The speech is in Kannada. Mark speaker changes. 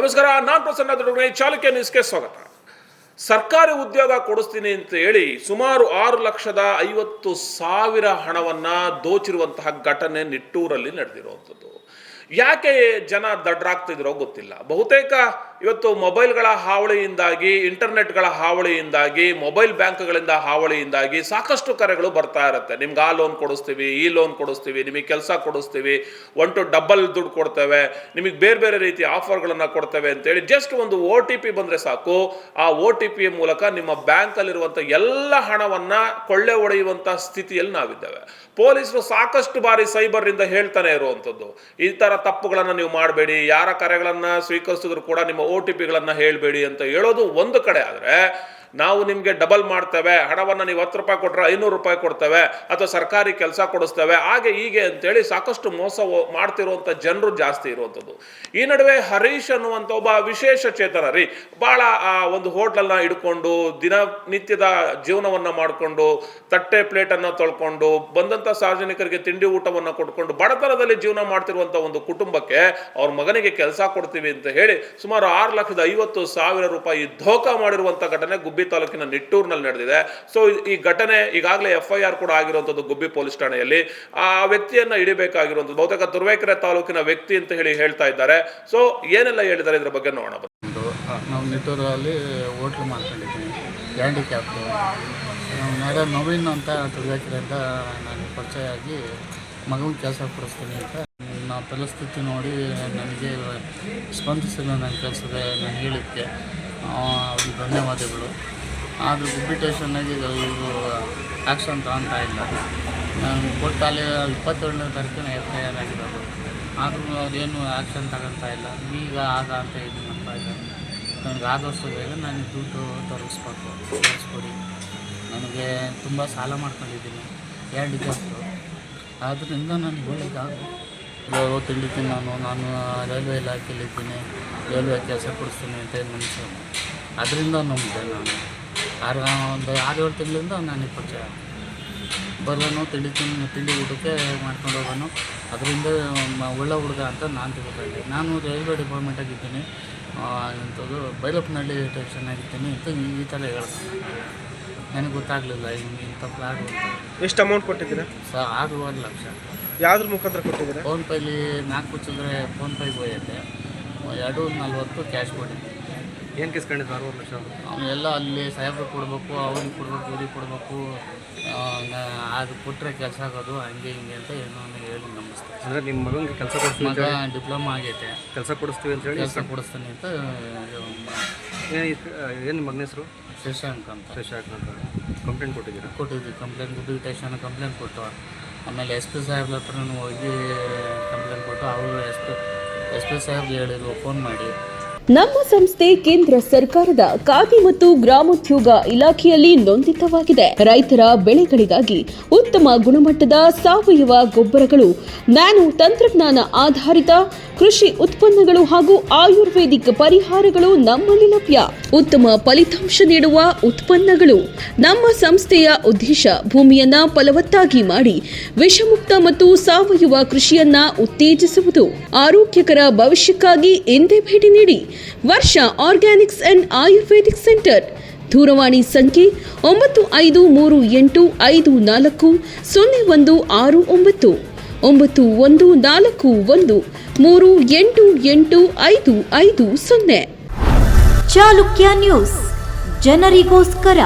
Speaker 1: ನಮಸ್ಕಾರ, ನಾನು ಪ್ರಸನ್ನ ದೊಡ್ಡಗಣಿ, ಚಾಲುಕ್ಯ ನ್ಯೂಸ್ಗೆ ಸ್ವಾಗತ. ಸರ್ಕಾರಿ ಉದ್ಯೋಗ ಕೊಡಿಸ್ತೀನಿ ಅಂತ ಹೇಳಿ ಸುಮಾರು 6,50,000 ಹಣವನ್ನ ದೋಚಿರುವಂತಹ ಘಟನೆ ನಿಟ್ಟೂರಲ್ಲಿ ನಡೆದಿರುವಂಥದ್ದು. ಯಾಕೆ ಜನ ದಡ್ಡರಾಗ್ತಿದ್ರೋ ಗೊತ್ತಿಲ್ಲ. ಬಹುತೇಕ ಇವತ್ತು ಮೊಬೈಲ್ಗಳ ಹಾವಳಿಯಿಂದಾಗಿ, ಇಂಟರ್ನೆಟ್ಗಳ ಹಾವಳಿಯಿಂದಾಗಿ, ಮೊಬೈಲ್ ಬ್ಯಾಂಕ್ಗಳಿಂದ ಹಾವಳಿಯಿಂದಾಗಿ ಸಾಕಷ್ಟು ಕರೆಗಳು ಬರ್ತಾ ಇರುತ್ತೆ. ನಿಮ್ಗೆ ಆ ಲೋನ್ ಕೊಡಿಸ್ತೀವಿ, ಈ ಲೋನ್ ಕೊಡಿಸ್ತೀವಿ, ನಿಮಗೆ ಕೆಲಸ ಕೊಡಿಸ್ತೀವಿ, 1 to ಡಬಲ್ ದುಡ್ಡು ಕೊಡ್ತೇವೆ, ನಿಮಗೆ ಬೇರೆ ಬೇರೆ ರೀತಿಯ ಆಫರ್ಗಳನ್ನು ಕೊಡ್ತೇವೆ ಅಂತೇಳಿ ಜಸ್ಟ್ ಒಂದು OTP ಬಂದರೆ ಸಾಕು. ಆ OTP ಮೂಲಕ ನಿಮ್ಮ ಬ್ಯಾಂಕಲ್ಲಿರುವಂಥ ಎಲ್ಲ ಹಣವನ್ನ ಕೊಳ್ಳೆ ಹೊಡೆಯುವಂಥ ಸ್ಥಿತಿಯಲ್ಲಿ ನಾವಿದ್ದೇವೆ. ಪೊಲೀಸರು ಸಾಕಷ್ಟು ಬಾರಿ ಸೈಬರ್ನಿಂದ ಹೇಳ್ತಾನೆ ಇರುವಂಥದ್ದು, ಈ ಥರ ತಪ್ಪುಗಳನ್ನು ನೀವು ಮಾಡಬೇಡಿ, ಯಾರ ಕರೆಗಳನ್ನು ಸ್ವೀಕರಿಸಿದ್ರು ಕೂಡ ನಿಮ್ಮ OTPಗಳನ್ನು ಹೇಳಬೇಡಿ ಅಂತ ಹೇಳೋದು ಒಂದು ಕಡೆ. ಆದರೆ ನಾವು ನಿಮಗೆ ಡಬಲ್ ಮಾಡ್ತೇವೆ, ಹಣವನ್ನು ನೀವು 10 ರೂಪಾಯಿ ಕೊಟ್ಟರೆ 500 ರೂಪಾಯಿ ಕೊಡ್ತೇವೆ, ಅಥವಾ ಸರ್ಕಾರಿ ಕೆಲಸ ಕೊಡಿಸ್ತೇವೆ, ಹಾಗೆ ಹೀಗೆ ಅಂತೇಳಿ ಸಾಕಷ್ಟು ಮೋಸ ಮಾಡ್ತಿರುವಂಥ ಜನರು ಜಾಸ್ತಿ ಇರುವಂಥದ್ದು. ಈ ನಡುವೆ ಹರೀಶ್ ಅನ್ನುವಂಥ ಒಬ್ಬ ವಿಶೇಷ ಚೇತನ ರೀ, ಭಾಳ ಒಂದು ಹೋಟ್ಲನ್ನ ಇಟ್ಕೊಂಡು ದಿನನಿತ್ಯದ ಜೀವನವನ್ನು ಮಾಡಿಕೊಂಡು, ತಟ್ಟೆ ಪ್ಲೇಟನ್ನು ತೊಳ್ಕೊಂಡು, ಬಂದಂಥ ಸಾರ್ವಜನಿಕರಿಗೆ ತಿಂಡಿ ಊಟವನ್ನು ಕೊಟ್ಕೊಂಡು ಬಡತನದಲ್ಲಿ ಜೀವನ ಮಾಡ್ತಿರುವಂಥ ಒಂದು ಕುಟುಂಬಕ್ಕೆ ಅವ್ರ ಮಗನಿಗೆ ಕೆಲಸ ಕೊಡ್ತೀವಿ ಅಂತ ಹೇಳಿ ಸುಮಾರು 6,50,000 ರೂಪಾಯಿ ಧೋಖಾ ಮಾಡಿರುವಂಥ ಘಟನೆ ಗುಬ್ಬಿ ತಾಲೂಕಿನ ನಿಟ್ಟೂರಿನಲ್ಲಿ ನಡೆದಿದೆ. ಸೊ ಈ ಘಟನೆ ಈಗಾಗಲೇ FIR ಕೂಡ ಆಗಿರುವಂಥದ್ದು ಗುಬ್ಬಿ ಪೊಲೀಸ್ ಠಾಣೆಯಲ್ಲಿ. ಆ ವ್ಯಕ್ತಿಯನ್ನ ಹಿಡಿಬೇಕಾಗಿರುವಂಥದ್ದು ಬಹುತೇಕ ತುರುವೇಕೆರೆ ತಾಲೂಕಿನ ವ್ಯಕ್ತಿ ಅಂತ ಹೇಳ್ತಾ ಇದ್ದಾರೆ. ಸೊ ಏನೆಲ್ಲ ಹೇಳಿದ್ದಾರೆ ಇದ್ರ ಬಗ್ಗೆ ನೋಡೋಣ.
Speaker 2: ನಾವು ನಿಟ್ಟೂರಲ್ಲಿ ಹೋಟ್ಲು ಮಾಡ್ಕೊಂಡಿದ್ದೀನಿ, ಹ್ಯಾಂಡಿಕ್ಯಾಪ್ಟು. ನವೀನ್ ಅಂತ ತುರುವೇಕೆರೆಯಿಂದ ನಾನು ಪರಿಚಯ ಆಗಿ ಮಗನಿಗೆ ಕೆಲಸ ಕೊಡಿಸ್ತೀನಿ ಅಂತ ನನ್ನ ಪರಿಸ್ಥಿತಿ ನೋಡಿ ನನಗೆ ಸ್ಪಂದಿಸಿಲ್ಲ. ನನ್ನ ಕೆಲಸದ ನಾನು ಹೇಳಿದ್ದಕ್ಕೆ ಅವ್ರಿಗೆ ಧನ್ಯವಾದಗಳು. ಆದರೂ ಗುಬ್ಬಿ ಸ್ಟೇಷನ್ನಾಗಿ ಇದು ಆ್ಯಕ್ಷನ್ ತಗೊಳ್ತಾ ಇಲ್ಲ. ನಾನು ಕೊಟ್ಟಾಲೆ 27ನೇ ತಾರೀಕಿನ FIR ಆಗಿರೋದು, ಆದರೂ ಅದೇನು ಆ್ಯಕ್ಷನ್ ತಗೊಳ್ತಾ ಇಲ್ಲ. ಈಗ ಆಗ ಅಂತ ಇದು ಮಾಡ್ತಾ ಇದ್ದಾರೆ. ನನಗೆ ಆದಷ್ಟು ಬೇಗ ನಾನು ದುಡ್ಡು ತರಿಸ್ಕೊಡಿ. ನನಗೆ ತುಂಬ ಸಾಲ ಮಾಡ್ಕೊಂಡಿದ್ದೀನಿ, ಹ್ಯಾಂಡಿಕ್ಯಾಪ್ಟು. ಆದ್ದರಿಂದ ನನಗೆ ಒಳ್ಳೆಯದಾಗು ತಿಳಿತೀನಿ. ನಾನು ರೈಲ್ವೆ ಇಲಾಖೆಯಲ್ಲಿದ್ದೀನಿ, ರೈಲ್ವೆ ಕೆಲಸ ಕೊಡಿಸ್ತೀನಿ ಅಂತ ಮನುಷ್ಯ. ಅದರಿಂದ ನಂಬಿದೆ ನಾನು. ಒಂದು 6-7 ತಿಂಗಳಿಂದ ನನಗೆ ಪರಿಚಯ ಬರೋನು, ತಿಂಡಿ ಊಟಕ್ಕೆ ಮಾಡ್ಕೊಂಡು ಹೋಗೋನು. ಅದರಿಂದ ಒಳ್ಳೆ ಹುಡುಗ ಅಂತ ನಾನು ತಿಳ್ಕೊಂಡಿದ್ದೆ. ನಾನು ರೈಲ್ವೆ ಡಿಪಾರ್ಟ್ಮೆಂಟಾಗಿದ್ದೀನಿ, ಇಂಥದ್ದು ಬೈಲಪ್ಪನಹಳ್ಳಿ ಸ್ಟೇಷನ್ನಾಗಿದ್ದೀನಿ ಅಂತ ಈ ಥರ ಹೇಳ್ತೀನಿ. ನನಗೆ ಗೊತ್ತಾಗಲಿಲ್ಲ ಇಂಥ ಫ್ಲಾಟ್.
Speaker 3: ಎಷ್ಟು ಅಮೌಂಟ್ ಕೊಟ್ಟಿದ್ದೀರಾ?
Speaker 2: 6.5 ಲಕ್ಷ.
Speaker 3: ಯಾವ್ದ್ರ ಮುಖಾಂತರ ಕೊಟ್ಟಿದ್ದೀರಾ?
Speaker 2: ಫೋನ್ಪೇಲಿ 4 ಕುಚ್ಚಿದ್ರೆ ಫೋನ್ಪೇಗೆ ಹೋಗುತ್ತೆ, 240 ಕ್ಯಾಶ್ ಕೊಟ್ಟಿದ್ದೆ.
Speaker 3: ಏನು ಕಿಸ್ಕೊಂಡಿದ್ದು 6 ಲಕ್ಷ?
Speaker 2: ಅವನ್ನೆಲ್ಲ ಅಲ್ಲಿ ಸಾಹೇಬ್ರಿಗೆ ಕೊಡಬೇಕು, ಅವ್ರಿಗೆ ಕೊಡಬೇಕು, ಇವ್ರಿಗೆ ಕೊಡಬೇಕು, ಅದು ಕೊಟ್ಟರೆ ಕೆಲಸ ಆಗೋದು, ಹಂಗೆ ಹಿಂಗೆ ಅಂತ ಏನೋ ಹೇಳಿ ನಂಬಿಸ್ತಾರೆ.
Speaker 3: ಅಂದರೆ ನಿಮ್ಮ ಮಗನಿಗೆ ಕೆಲಸ ಕೊಡಿಸ್ತೀವಿ,
Speaker 2: ಮಗ ಡಿಪ್ಲೊಮಾ ಆಗೈತೆ,
Speaker 3: ಕೆಲಸ ಕೊಡಿಸ್ತೀವಿ ಅಂತ ಹೇಳಿ
Speaker 2: ಕೆಲಸ ಕೊಡಿಸ್ತೀನಿ ಅಂತ.
Speaker 3: ಏನು ನಿಮ್ಮ ಮಗನ ಹೆಸರು?
Speaker 2: ಶಶಾಂಕ್ ಅಂತ.
Speaker 3: ಶಶಾಂಕ್ ಅಂತ. ಕಂಪ್ಲೇಂಟ್ ಕೊಟ್ಟಿದ್ದೀವಿ.
Speaker 2: ಕಂಪ್ಲೇಂಟ್ ಗುಬ್ಬಿ ಸ್ಟೇಷನ್ ಕಂಪ್ಲೇಂಟ್ ಕೊಟ್ಟು, ಆಮೇಲೆ SP ಸಾಹೇಬ್ರ ಹತ್ರನೂ ಹೋಗಿ ಕಂಪ್ಲೇಂಟ್ ಕೊಟ್ಟು, ಅವರು SP ಸಾಹೇಬ್ಗೆ ಹೇಳಿದ್ರು ಫೋನ್ ಮಾಡಿ.
Speaker 4: ನಮ್ಮ ಸಂಸ್ಥೆ ಕೇಂದ್ರ ಸರ್ಕಾರದ ಖಾದಿ ಮತ್ತು ಗ್ರಾಮೋದ್ಯೋಗ ಇಲಾಖೆಯಲ್ಲಿ ನೋಂದಿತವಾಗಿದೆ. ರೈತರ ಬೆಳೆಗಳಿಗಾಗಿ ಉತ್ತಮ ಗುಣಮಟ್ಟದ ಸಾವಯವ ಗೊಬ್ಬರಗಳು, ನ್ಯಾನೋ ತಂತ್ರಜ್ಞಾನ ಆಧಾರಿತ ಕೃಷಿ ಉತ್ಪನ್ನಗಳು ಹಾಗೂ ಆಯುರ್ವೇದಿಕ್ ಪರಿಹಾರಗಳು ನಮ್ಮಲ್ಲಿ ಲಭ್ಯ. ಉತ್ತಮ ಫಲಿತಾಂಶ ನೀಡುವ ಉತ್ಪನ್ನಗಳು. ನಮ್ಮ ಸಂಸ್ಥೆಯ ಉದ್ದೇಶ ಭೂಮಿಯನ್ನ ಫಲವತ್ತಾಗಿ ಮಾಡಿ ವಿಷಮುಕ್ತ ಮತ್ತು ಸಾವಯವ ಕೃಷಿಯನ್ನ ಉತ್ತೇಜಿಸುವುದು. ಆರೋಗ್ಯಕರ ಭವಿಷ್ಯಕ್ಕಾಗಿ ಎಂದೇ ಭೇಟಿ ನೀಡಿ ವರ್ಷ ಆರ್ಗ್ಯಾನಿಕ್ಸ್ ಅಂಡ್ ಆಯುರ್ವೇದಿಕ್ ಸೆಂಟರ್. ದೂರವಾಣಿ ಸಂಖ್ಯೆ 9535440169 9141388550.
Speaker 5: ಚಾಲುಕ್ಯ ನ್ಯೂಸ್, ಜನರಿಗೋಸ್ಕರ.